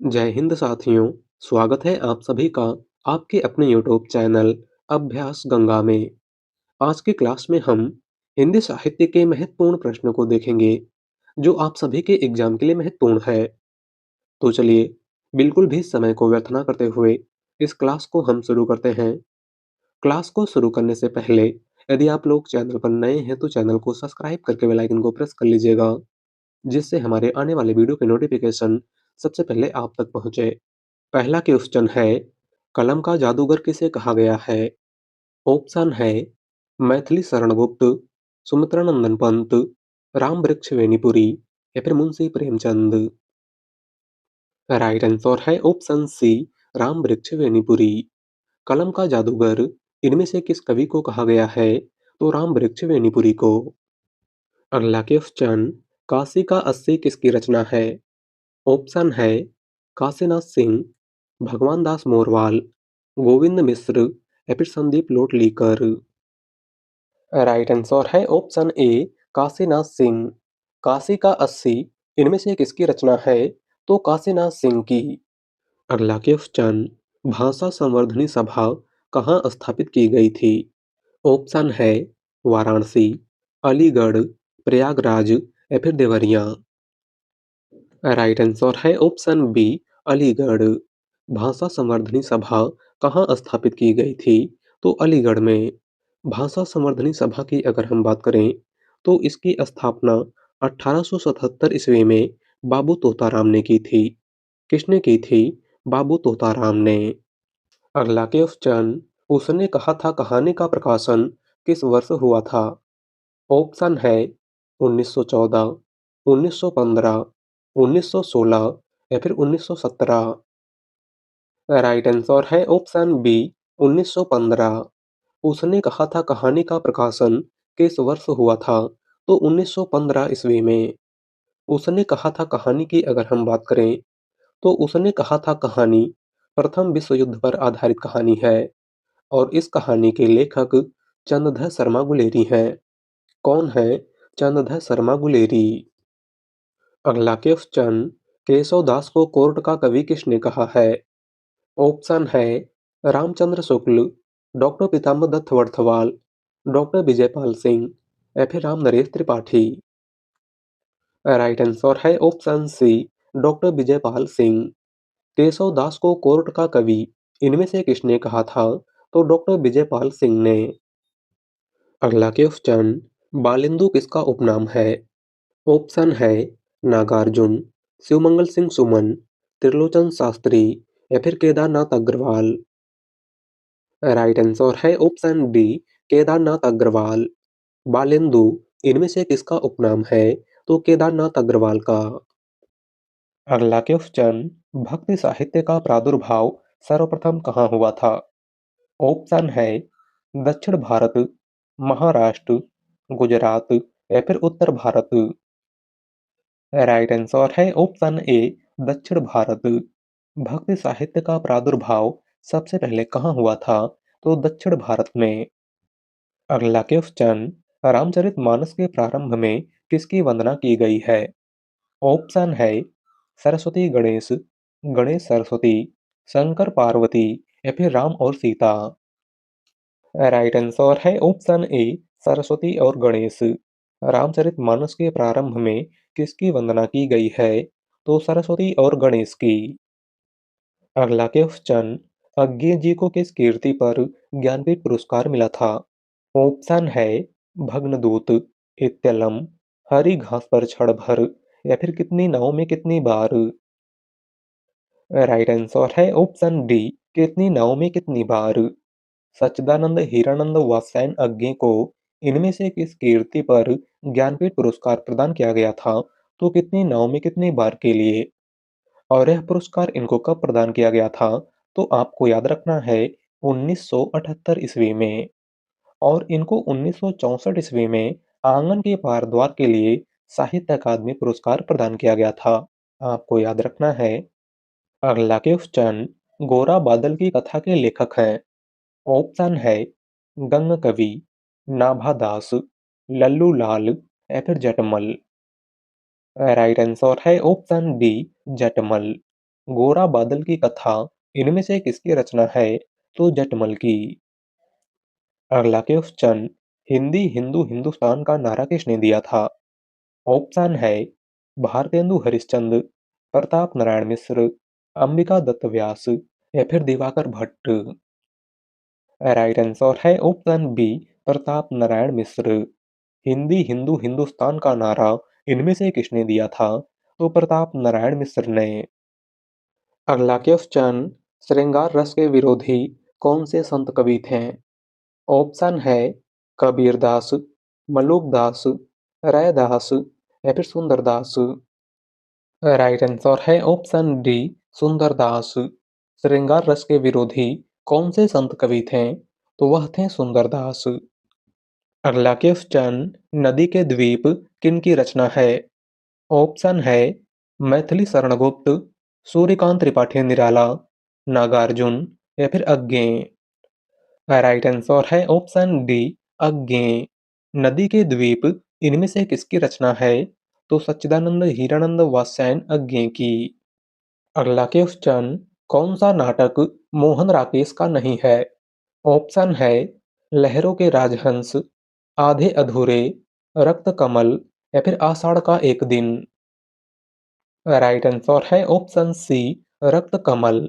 जय हिंद साथियों। स्वागत है आप सभी का आपके अपने यूट्यूब चैनल अभ्यास गंगा में। आज की क्लास में हम हिंदी साहित्य के महत्वपूर्ण प्रश्नों को देखेंगे जो आप सभी के एग्जाम के लिए महत्वपूर्ण है। तो चलिए बिल्कुल भी समय को व्यर्थ ना करते हुए इस क्लास को हम शुरू करते हैं। क्लास को शुरू करने से पहले यदि आप लोग चैनल पर नए हैं तो चैनल को सब्सक्राइब करके बेल आइकन को प्रेस कर लीजिएगा, जिससे हमारे आने वाले वीडियो के नोटिफिकेशन सबसे पहले आप तक पहुंचे। पहला क्वेश्चन है, कलम का जादूगर किसे कहा गया है? ऑप्शन है मैथिली शरण गुप्त, सुमित्रा नंदन पंत, राम वृक्ष वेणीपुरी या फिर मुंशी प्रेमचंद। राइट आंसर है ऑप्शन सी, राम वृक्ष वेणीपुरी। कलम का जादूगर इनमें से किस कवि को कहा गया है? तो राम वृक्ष वेणीपुरी को। अगला क्वेश्चन, काशी का अस्सी किसकी रचना है? ऑप्शन है काशीनाथ सिंह, भगवान दास मोरवाल, गोविंद मिश्र या फिर संदीप लोटलीकर। राइट आंसर है ऑप्शन ए, काशीनाथ सिंह। काशी का अस्सी इनमें से किसकी रचना है? तो काशीनाथ सिंह की। अगला क्वेश्चन, भाषा संवर्धनी सभा कहाँ स्थापित की गई थी? ऑप्शन है वाराणसी, अलीगढ़, प्रयागराज या फिर देवरिया। राइट आंसर है ऑप्शन बी, अलीगढ़। भाषा संवर्धनी सभा कहाँ स्थापित की गई थी? तो अलीगढ़ में। भाषा संवर्धनी सभा की अगर हम बात करें तो इसकी स्थापना 1877 ईस्वी में बाबू तोताराम ने की थी। किसने की थी? बाबू तोताराम ने। अगला क्वेश्चन, उसने कहा था कहानी का प्रकाशन किस वर्ष हुआ था? ऑप्शन है 1914, 1915, 1916 या फिर 1917। राइट आंसर है ऑप्शन बी, 1915। उसने कहा था कहानी का प्रकाशन किस वर्ष हुआ था? तो 1915 ईस्वी में। उसने कहा था कहानी की अगर हम बात करें तो उसने कहा था कहानी प्रथम विश्व युद्ध पर आधारित कहानी है और इस कहानी के लेखक चंद्रधर शर्मा गुलेरी हैं। कौन है चंद्रधर शर्मा गुलेरी? अगला क्वेश्चन, केशव दास को कोर्ट का कवि किसने कहा है? ऑप्शन है रामचंद्र शुक्ल, डॉक्टर पीताम्बर दत्त वर्थवाल, डॉक्टर विजयपाल सिंह या फिर राम नरेश त्रिपाठी। राइट आंसर है option C, doctor Vijaypal Singh. Keshav Das को कोर्ट का कवि इनमें से किसने कहा था? तो डॉक्टर विजयपाल सिंह ने। अगला क्वेश्चन, बालेंदु किसका उपनाम है? ऑप्शन है नागार्जुन, शिवमंगल सिंह सुमन, त्रिलोचन शास्त्री या फिर केदारनाथ अग्रवाल। राइट आंसर है ऑप्शन डी, केदारनाथ अग्रवाल। बालेंदु इनमें से किसका उपनाम है? तो केदारनाथ अग्रवाल का। अगला क्वेश्चन, भक्ति साहित्य का प्रादुर्भाव सर्वप्रथम कहाँ हुआ था? ऑप्शन है दक्षिण भारत, महाराष्ट्र, गुजरात या फिर उत्तर भारत। राइट आंसर है ऑप्शन ए, दक्षिण भारत। भक्ति साहित्य का प्रादुर्भाव सबसे पहले कहाँ हुआ था? तो दक्षिण भारत में। अगला क्वेश्चन, रामचरितमानस के प्रारंभ में किसकी वंदना की गई है? ऑप्शन है सरस्वती गणेश, गणेश सरस्वती, शंकर पार्वती या फिर राम और सीता। राइट आंसर है ऑप्शन ए, सरस्वती और गणेश। रामचरितमानस के प्रारंभ में किसकी वंदना की गई है? तो सरस्वती और गणेश की। अगला क्वेश्चन, अज्ञे जी को किस कीर्ति पर ज्ञानपीठ पुरस्कार मिला था? ऑप्शन है भग्नदूत, इत्यलम, हरी घास पर क्षण भर या फिर कितनी नाव में कितनी बार। राइट आंसर है ऑप्शन डी, कितनी नाव में कितनी बार। सच्चिदानंद हीरानंद व सैन अज्ञे को इनमें से किस कीर्ति पर ज्ञानपीठ पुरस्कार प्रदान किया गया था? तो कितनी नाव में कितनी बार के लिए। और यह पुरस्कार इनको कब प्रदान किया गया था? तो आपको याद रखना है 1978 ईस्वी में। और इनको 1964 ईस्वी में आंगन के पार द्वार के लिए साहित्य अकादमी पुरस्कार प्रदान किया गया था। आपको याद रखना है। अगला क्वेश्चन, गोरा बादल की कथा के लेखक हैं? ऑप्शन है गंग कवि, नाभा दास, लल्लू लाल या फिर जटमल। राइट आंसर है ऑप्शन डी, जटमल। गोरा बादल की कथा इनमें से किसकी रचना है? तो जटमल की। अगला क्वेश्चन, हिंदी हिंदू हिंदुस्तान का नारा किसने दिया था? ऑप्शन है भारतेंदु हरिश्चंद्र, प्रताप नारायण मिश्र, अंबिका दत्त व्यास या फिर दिवाकर भट्ट। राइट आंसर है ऑप्शन बी, प्रताप नारायण मिश्र। हिंदी हिंदू हिंदुस्तान का नारा इनमें से किसने दिया था? तो प्रताप नारायण मिश्र ने। अगला क्वेश्चन, श्रृंगार रस के विरोधी कौन से संत कवि थे? ऑप्शन है कबीरदास, मलुकदास, रैदास या फिर सुंदरदास। राइट आंसर है ऑप्शन डी, सुंदरदास। श्रृंगार रस के विरोधी कौन से संत कवि थे? तो वह थे सुंदरदास। अगला क्वेश्चन, नदी के द्वीप किनकी रचना है? ऑप्शन है मैथिली शरण गुप्त, सूर्यकांत त्रिपाठी निराला, नागार्जुन या फिर अज्ञेय। राइट आंसर है ऑप्शन डी, अज्ञेय। नदी के द्वीप इनमें से किसकी रचना है? तो सच्चिदानंद हीरानंद वात्स्यायन अज्ञेय की। अगला क्वेश्चन, कौन सा नाटक मोहन राकेश का नहीं है? ऑप्शन है लहरों के राजहंस, आधे अधूरे, रक्त कमल या फिर आषाढ़ का एक दिन। राइट आंसर है ऑप्शन सी, रक्त कमल।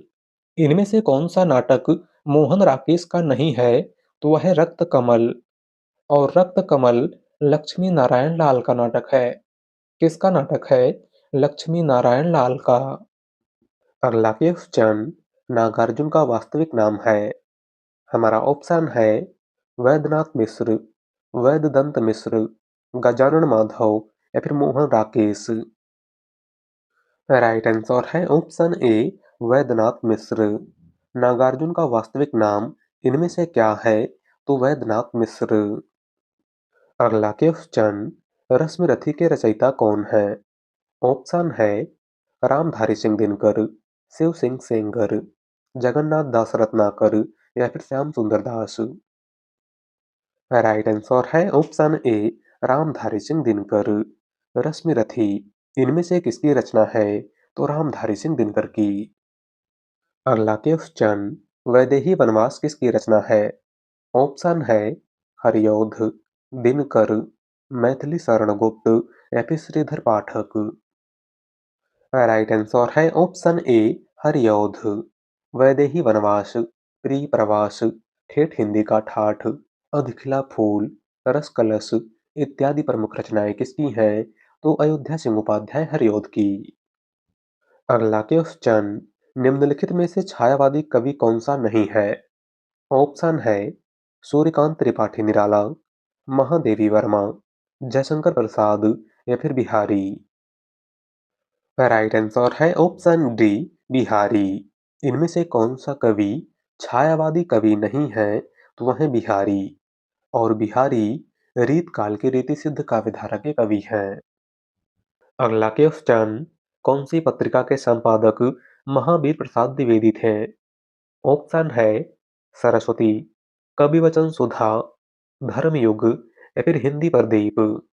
इनमें से कौन सा नाटक मोहन राकेश का नहीं है? तो वह है रक्त कमल। और रक्त कमल लक्ष्मी नारायण लाल का नाटक है। किसका नाटक है? लक्ष्मी नारायण लाल का। अगला क्वेश्चन, नागार्जुन का वास्तविक नाम है? हमारा ऑप्शन है वैद्यनाथ मिश्र, वैद्यदंत मिश्र, गजानन माधव या फिर मोहन राकेश। राइट आंसर है ऑप्शन ए, वैद्यनाथ मिश्र। नागार्जुन का वास्तविक नाम इनमें से क्या है? तो वैद्यनाथ मिश्र। अगला क्वेश्चन, रश्मिरथी के रचयिता कौन है? ऑप्शन है रामधारी सिंह दिनकर, शिव सिंह सेंगर, जगन्नाथ दास रत्नाकर या फिर श्याम सुंदर दास। राइट आंसर है ऑप्शन ए, रामधारी सिंह दिनकर। रश्मिरथी इनमें से किसकी रचना है? तो रामधारी सिंह दिनकर की। अगला क्वेश्चन, वैदेही वनवास किसकी रचना है? ऑप्शन है हरिऔध, दिनकर, मैथिली शरण गुप्त या फिर श्रीधर पाठक। राइट आंसर है ऑप्शन ए, हरिऔध। वैदेही वनवास, प्रिय प्रवास, ठेठ हिंदी का ठाठ, अधखिला फूल, रस कलश इत्यादि प्रमुख रचनाएं किसकी हैं? तो अयोध्या सिंह उपाध्याय हरिऔध की। अगला क्वेश्चन, निम्नलिखित में से छायावादी कवि कौन सा नहीं है? ऑप्शन है सूर्यकांत त्रिपाठी निराला, महादेवी वर्मा, जयशंकर प्रसाद या फिर बिहारी। राइट आंसर है ऑप्शन डी, बिहारी। इनमें से कौन सा कवि छायावादी कवि नहीं है? तो वह है बिहारी। और बिहारी रीत काल के रीति सिद्ध काव्यधारा के कवि हैं। अगला क्वेश्चन, कौन सी पत्रिका के संपादक महावीर प्रसाद द्विवेदी थे? ऑप्शन है सरस्वती, कविवचन सुधा, धर्मयुग या फिर हिंदी प्रदीप।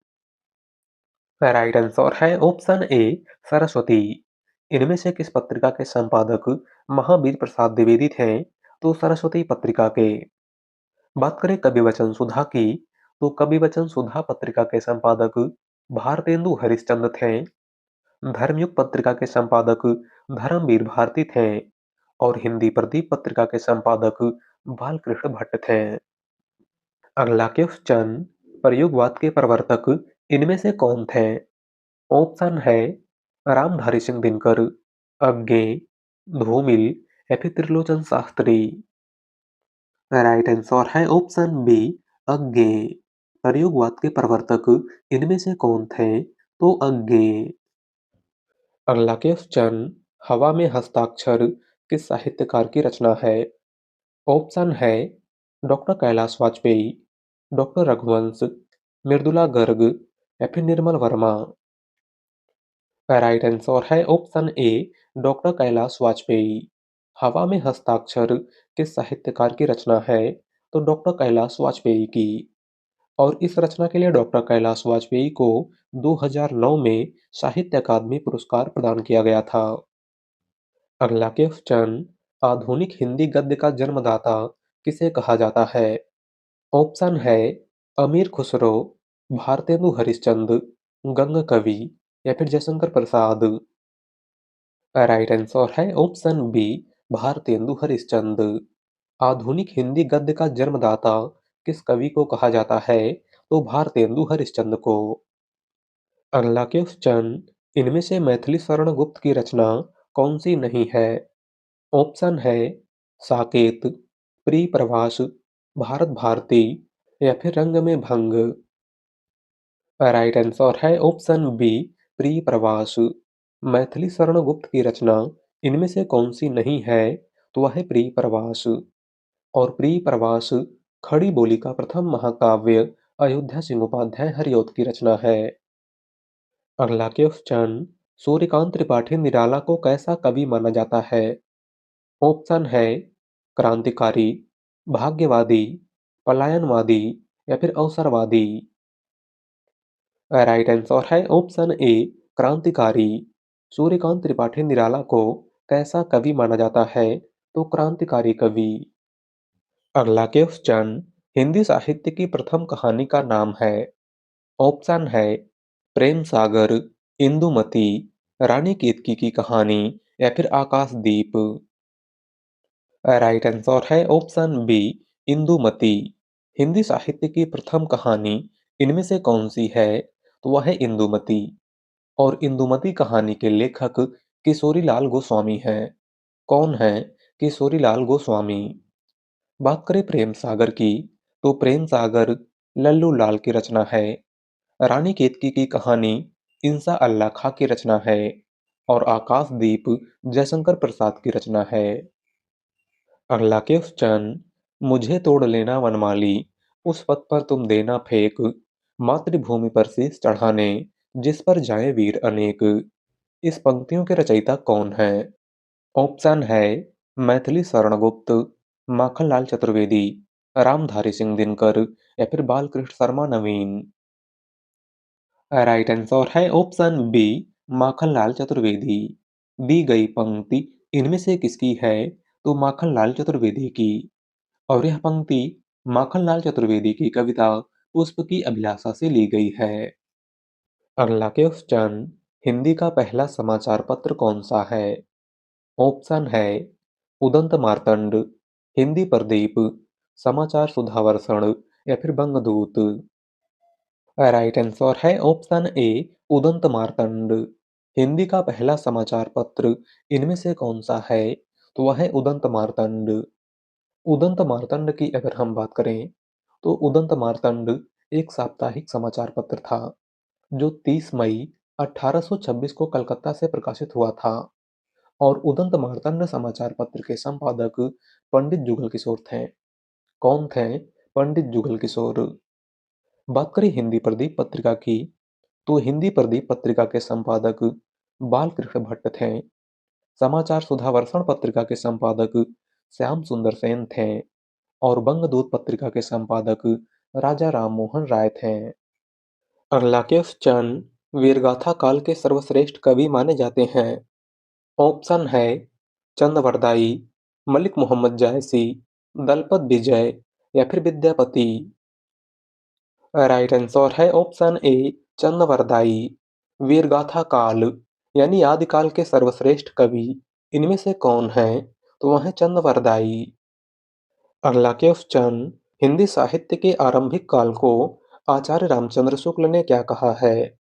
राइट आंसर है ऑप्शन ए, सरस्वती। इनमें से किस पत्रिका के संपादक महावीर प्रसाद द्विवेदी थे? तो सरस्वती पत्रिका के। बात करें कविवचन सुधा की, तो कविवचन सुधा पत्रिका के संपादक भारतेंदु हरिश्चंद्र थे। धर्मयुग पत्रिका के संपादक धर्मवीर भारती थे। और हिंदी प्रदीप पत्रिका के संपादक बालकृष्ण भट्ट थे। अगला क्वेश्चन, प्रयोगवाद के प्रवर्तक इनमें से कौन थे? ऑप्शन है रामधारी सिंह दिनकर, अज्ञेय, धूमिल या फिर त्रिलोचन शास्त्री। राइट आंसर है ऑप्शन बी, अज्ञेय। प्रयोगवाद के प्रवर्तक इनमें से कौन थे? तो अज्ञेय। अगला क्वेश्चन, हवा में हस्ताक्षर किस साहित्यकार की रचना है? ऑप्शन है डॉक्टर कैलाश वाजपेयी, डॉक्टर रघुवंश, मृदुला गर्ग या फिर निर्मल वर्मा। राइट आंसर है option A, doctor Kailash Vajpayee. हवा में हस्ताक्षर किस साहित्यकार की रचना है? तो डॉक्टर कैलाश वाजपेयी की। और इस रचना के लिए डॉक्टर कैलाश वाजपेयी को 2009 में साहित्य अकादमी पुरस्कार प्रदान किया गया था। अगला क्वेश्चन, आधुनिक हिंदी गद्य का जन्मदाता किसे कहा जाता है? ऑप्शन है अमीर खुसरो, भारतेंदु हरिश्चंद्र, गंगा कवि या फिर जयशंकर प्रसाद। राइट आंसर है ऑप्शन बी, भारतेंदु हरिश्चंद्र। आधुनिक हिंदी गद्य का जन्मदाता किस कवि को कहा जाता है? तो भारतेंदु हरिश्चंद्र को। अगला क्वेश्चन, इनमें से मैथिली स्वर्ण गुप्त की रचना कौन सी नहीं है? ऑप्शन है साकेत, प्रिय प्रवास, भारत भारती या फिर रंग में भंग। राइट आंसर है ऑप्शन बी, प्रिय प्रवास। मैथिली स्वर्ण गुप्त की रचना इनमें से कौन सी नहीं है? तो वह है प्रिय प्रवास। और प्रिय प्रवास खड़ी बोली का प्रथम महाकाव्य अयोध्या सिंह उपाध्याय हरिऔध की रचना है। अगला क्वेश्चन, सूर्यकांत त्रिपाठी निराला को कैसा कवि माना जाता है? ऑप्शन है क्रांतिकारी, भाग्यवादी, पलायनवादी या फिर अवसरवादी। राइट आंसर है ऑप्शन ए, क्रांतिकारी। सूर्यकांत त्रिपाठी निराला को कैसा कवि माना जाता है? तो क्रांतिकारी कवि। अगला क्वेश्चन, हिंदी साहित्य की प्रथम कहानी का नाम है? ऑप्शन है प्रेम सागर, इंदुमती, रानी केतकी की कहानी या फिर आकाशदीप। राइट आंसर है ऑप्शन बी, इंदुमती। हिंदी साहित्य की प्रथम कहानी इनमें से कौन सी है? तो वह है इंदुमती। और इंदुमती कहानी के लेखक किशोरीलाल गोस्वामी हैं। कौन है किशोरीलाल गोस्वामी? बात करें प्रेम सागर की, तो प्रेम सागर लल्लू लाल की रचना है। रानी केतकी की कहानी इंसा अल्लाह खां की रचना है। और आकाशदीप जयशंकर प्रसाद की रचना है। अगला क्वेश्चन, मुझे तोड़ लेना वनमाली, उस पथ पर तुम देना फेंक, मातृभूमि पर शीश चढ़ाने, जिस पर जाए वीर अनेक। इस पंक्तियों के रचयिता कौन है? ऑप्शन है मैथिली शरणगुप्त, माखनलाल चतुर्वेदी, रामधारी सिंह दिनकर या फिर बालकृष्ण शर्मा नवीन। राइट आंसर है ऑप्शन बी, माखनलाल चतुर्वेदी। दी गई पंक्ति इनमें से किसकी है? तो माखनलाल चतुर्वेदी की। और यह पंक्ति माखनलाल चतुर्वेदी की कविता पुष्प की अभिलाषा से ली गई है। अगला क्वेश्चन, हिंदी का पहला समाचार पत्र कौन सा है? ऑप्शन है उदंत मार्तंड, हिंदी प्रदीप, समाचार सुधावर्षण या फिर बंगदूत। राइट आंसर है ऑप्शन ए, उदंत मार्तंड। हिंदी का पहला समाचार पत्र इनमें से कौन सा है? तो वह है उदंत मार्तंड। उदंत मार्तंड की अगर हम बात करें, तो उदंत मार्तंड एक साप्ताहिक समाचार पत्र था जो 30 मई 1826 को कलकत्ता से प्रकाशित हुआ था। और उदंत मार्तंड समाचार पत्र के संपादक पंडित जुगल किशोर थे। कौन थे पंडित जुगल किशोर? बात करें हिंदी प्रदीप पत्रिका की, तो हिंदी प्रदीप पत्रिका के संपादक बालकृष्ण भट्ट थे। समाचार सुधावर्षण पत्रिका के संपादक श्याम सुंदर सेन थे। और बंगदूत पत्रिका के संपादक राजा राम मोहन राय थे। अगला क्वेश्चन, वीरगाथा काल के सर्वश्रेष्ठ कवि माने जाते हैं। ऑप्शन है चंद्रवरदाई, मलिक मोहम्मद जायसी, दलपत विजय या फिर विद्यापति। राइट आंसर है ऑप्शन ए, चंद्रवरदाई। वीरगाथा काल यानी आदिकाल के सर्वश्रेष्ठ कवि इनमें से कौन है? तो वह है चंद्रवरदाई। अगला क्वेश्चन, हिंदी साहित्य के आरंभिक काल को आचार्य रामचंद्र शुक्ल ने क्या कहा है?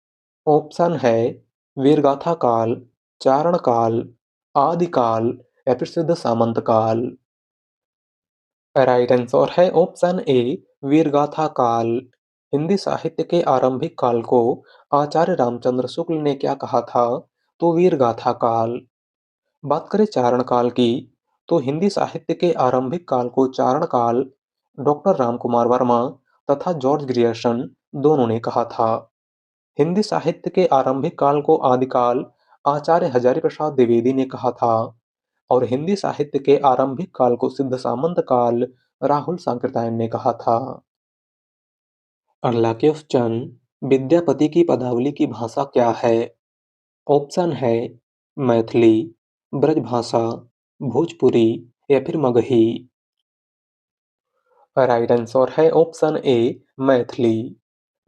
ऑप्शन है वीरगाथा काल, चारण काल, आदिकाल या फिर सिद्ध सामंत काल। राइट आंसर है ऑप्शन ए, वीरगाथा काल। हिंदी साहित्य के आरंभिक काल को आचार्य रामचंद्र शुक्ल ने क्या कहा था? तो वीरगाथा काल। बात करें चारण काल की, तो हिंदी साहित्य के आरंभिक काल को चारण काल डॉक्टर रामकुमार वर्मा तथा जॉर्ज ग्रियर्सन दोनों ने कहा था। हिंदी साहित्य के आरंभिक काल को आदिकाल आचार्य हजारी प्रसाद द्विवेदी ने कहा था। और हिंदी साहित्य के आरंभिक काल को सिद्ध सामंत काल राहुल सांकृत्यायन ने कहा था। अगला क्वेश्चन, विद्यापति की पदावली की भाषा क्या है? ऑप्शन है मैथिली, ब्रजभाषा, भोजपुरी या फिर मगही। राइट आंसर है ऑप्शन ए मैथिली।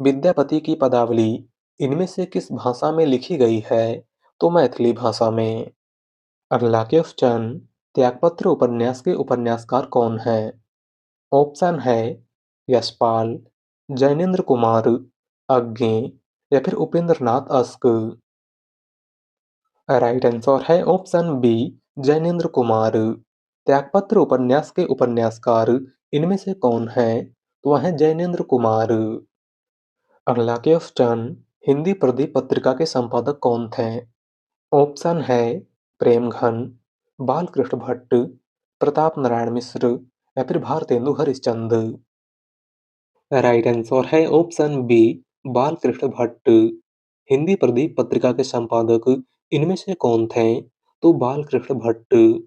विद्यापति की पदावली इनमें से किस भाषा में लिखी गई है? तो मैथिली भाषा में। अगला क्वेश्चन, त्यागपत्र उपन्यास के उपन्यासकार कौन हैं? ऑप्शन है यशपाल, जैनेन्द्र कुमार, अज्ञे या फिर Upendra Nath ask. Right answer है ऑप्शन बी जैनेन्द्र कुमार। त्यागपत्र उपन्यास के उपन्यासकार इनमें से कौन हैं? तो वह हैं जैनेन्द्र कुमार। अगला क्वेश्चन, हिंदी प्रदीप पत्रिका के संपादक कौन थे? ऑप्शन है प्रेमघन, बालकृष्ण भट्ट, प्रताप नारायण मिश्र या फिर भारतेंदु हरिश्चंद्र। राइट आंसर है ऑप्शन बी बालकृष्ण भट्ट। हिंदी प्रदीप पत्रिका के संपादक इनमें से कौन थे? तो बालकृष्ण भट्ट।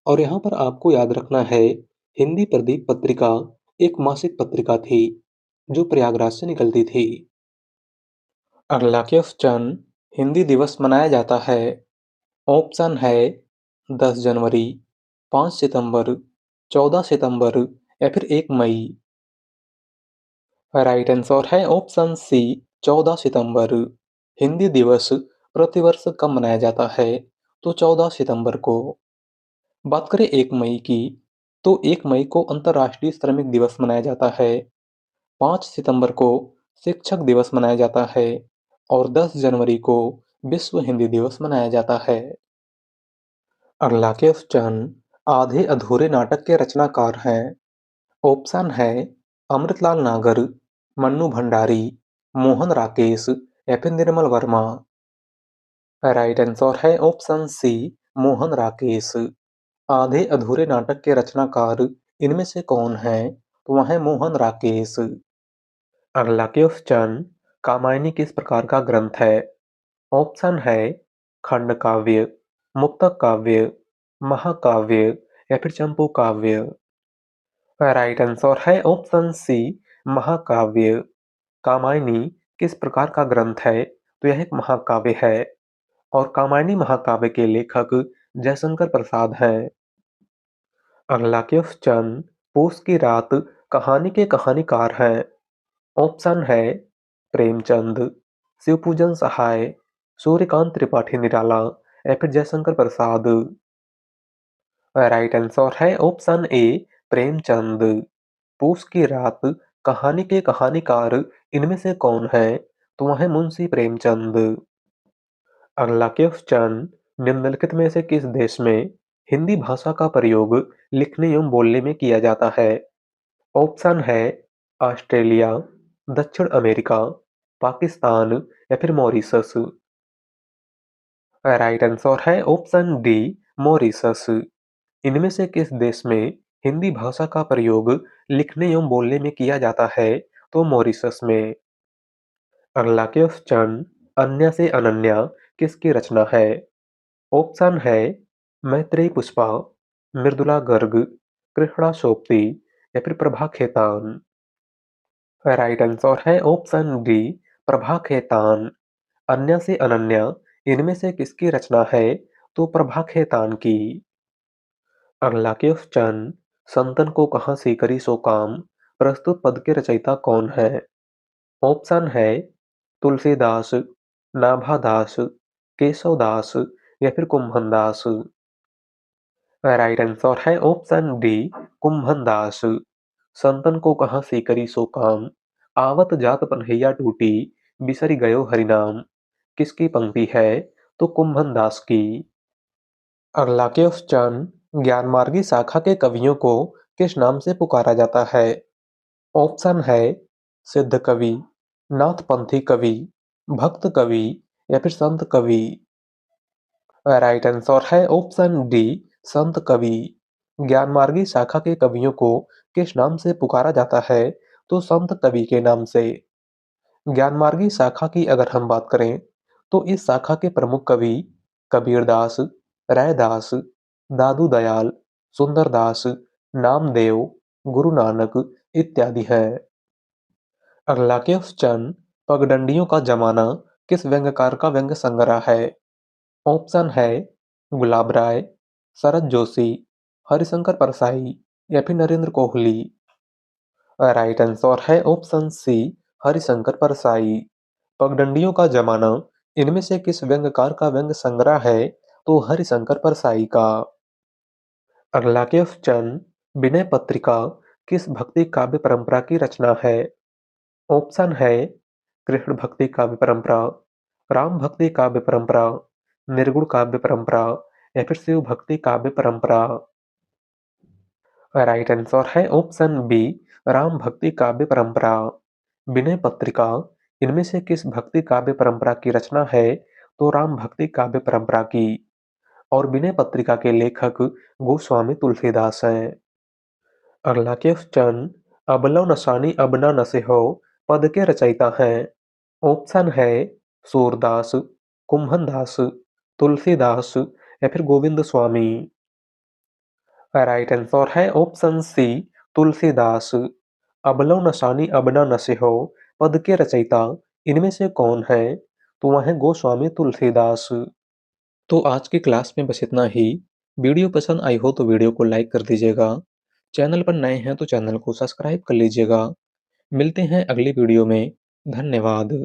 और यहाँ पर आपको याद रखना है, हिंदी प्रदीप पत्रिका एक मासिक पत्रिका थी जो प्रयागराज से निकलती थी। अगला क्वेश्चन, हिंदी दिवस मनाया जाता है। ऑप्शन है 10 जनवरी, 5 सितंबर, 14 सितंबर या फिर 1 मई। राइट आंसर है ऑप्शन सी 14 सितंबर। हिंदी दिवस प्रतिवर्ष कब मनाया जाता है? तो 14 सितंबर को। बात करें 1 मई की, तो 1 मई को अंतर्राष्ट्रीय श्रमिक दिवस मनाया जाता है। 5 सितंबर को शिक्षक दिवस मनाया जाता है और 10 जनवरी को विश्व हिंदी दिवस मनाया जाता है। अगला क्वेश्चन, आधे अधूरे नाटक के रचनाकार हैं। ऑप्शन है अमृतलाल नागर, मन्नू भंडारी, मोहन राकेश या फिर निर्मल वर्मा। राइट आंसर है ऑप्शन सी मोहन राकेश। आधे अधूरे नाटक के रचनाकार इनमें से कौन हैं? तो वह है मोहन राकेश। अगला क्वेश्चन, कामायनी किस प्रकार का ग्रंथ है? ऑप्शन है खंड काव्य, मुक्तक काव्य, महाकाव्य या फिर चंपू काव्य। राइट आंसर है ऑप्शन सी महाकाव्य। कामायनी किस प्रकार का ग्रंथ है? तो यह एक महाकाव्य है और कामायनी महाकाव्य के लेखक जयशंकर प्रसाद हैं। अगला क्वेश्चन, पूस की रात कहानी के कहानीकार हैं। ऑप्शन है प्रेमचंद, शिवपूजन सहाय, सूर्यकांत त्रिपाठी निराला या फिर जयशंकर प्रसाद। राइट आंसर है ऑप्शन ए प्रेमचंद। पूस की रात कहानी के कहानीकार इनमें से कौन है? तो वह है मुंशी प्रेमचंद। अगला क्वेश्चन, निम्नलिखित में से किस देश में हिंदी भाषा का प्रयोग लिखने एवं बोलने में किया जाता है? ऑप्शन है ऑस्ट्रेलिया, दक्षिण अमेरिका, पाकिस्तान या फिर मॉरिशस। राइट आंसर है ऑप्शन डी मॉरिशस। इनमें से किस देश में हिंदी भाषा का प्रयोग लिखने एवं बोलने में किया जाता है? तो मॉरिशस में। अगला क्वेश्चन, अन्य से अनन्या किसकी रचना है? ऑप्शन है मैत्रेयी पुष्पा, मृदुला गर्ग, कृष्णा सोप्ती या फिर प्रभा खेतान। राइट आंसर है ऑप्शन डी प्रभा खेतान। अन्य से अनन्या इनमें से किसकी रचना है? तो प्रभा खेतान की। अगला क्वेश्चन, संतन को कहाँ से करी सो काम प्रस्तुत पद के रचयिता कौन है? ऑप्शन है तुलसीदास, नाभादास, केशवदास या फिर कुंभनदास। राइट आंसर है ऑप्शन डी कुंभनदास। संतन को कहाँ से करी सो काम, आवत जात पनहैया टूटी, बिसरी गयो हरिनाम किसकी पंक्ति है? तो कुंभनदास की। अगला क्वेश्चन, ज्ञानमार्गी शाखा के कवियों को किस नाम से पुकारा जाता है? ऑप्शन है सिद्ध कवि, नाथपंथी कवि, भक्त कवि या फिर संत कवि। राइट आंसर है ऑप्शन डी संत कवि। ज्ञानमार्गी शाखा के कवियों को किस नाम से पुकारा जाता है? तो संत कवि के नाम से। ज्ञानमार्गी शाखा की अगर हम बात करें, तो इस शाखा के प्रमुख कवि कबीरदास, रैदास, दादू दयाल, सुंदरदास, नामदेव, गुरु नानक इत्यादि हैं। अगला क्वेश्चन, पगडंडियों का जमाना किस व्यंग्यकार का व्यंग्य संग्रह है? ऑप्शन है गुलाब राय, शरद जोशी, हरिशंकर परसाई या फिर नरेंद्र कोहली? राइट आंसर है ऑप्शन सी, हरिशंकर परसाई। पगडंडियों का जमाना इनमें से किस व्यंग्यकार का व्यंग्य संग्रह है? तो हरिशंकर परसाई का। अगला क्वेश्चन, विनय पत्रिका किस भक्ति काव्य परंपरा की रचना है? ऑप्शन है कृष्ण भक्ति काव्य परंपरा, राम भक्ति काव्य परंपरा, निर्गुण काव्य परंपरा या फिर शिव भक्ति काव्य परंपरा? राइट आंसर है ऑप्शन बी, राम भक्ति काव्य परंपरा। विनय पत्रिका इनमें से किस भक्ति काव्य परंपरा की रचना है? तो राम भक्ति काव्य परंपरा की। और विनय पत्रिका के लेखक गोस्वामी तुलसीदास हैं। अगला क्वेश्चन, अबलो नसानी अब ना नसे हो पद के रचयिता हैं? ऑप्शन है सूरदास, कुंभनदास, तुलसीदास या फिर गोविंद स्वामी? राइट आंसर है ऑप्शन सी, तुलसीदास। अबलो नसानी अब ना नसे हो पद के रचयिता इनमें से कौन है? तो वह है गोस्वामी तुलसीदास। तो आज की क्लास में बस इतना ही। वीडियो पसंद आई हो तो वीडियो को लाइक कर दीजिएगा। चैनल पर नए हैं तो चैनल को सब्सक्राइब कर लीजिएगा। मिलते हैं अगली वीडियो में। धन्यवाद।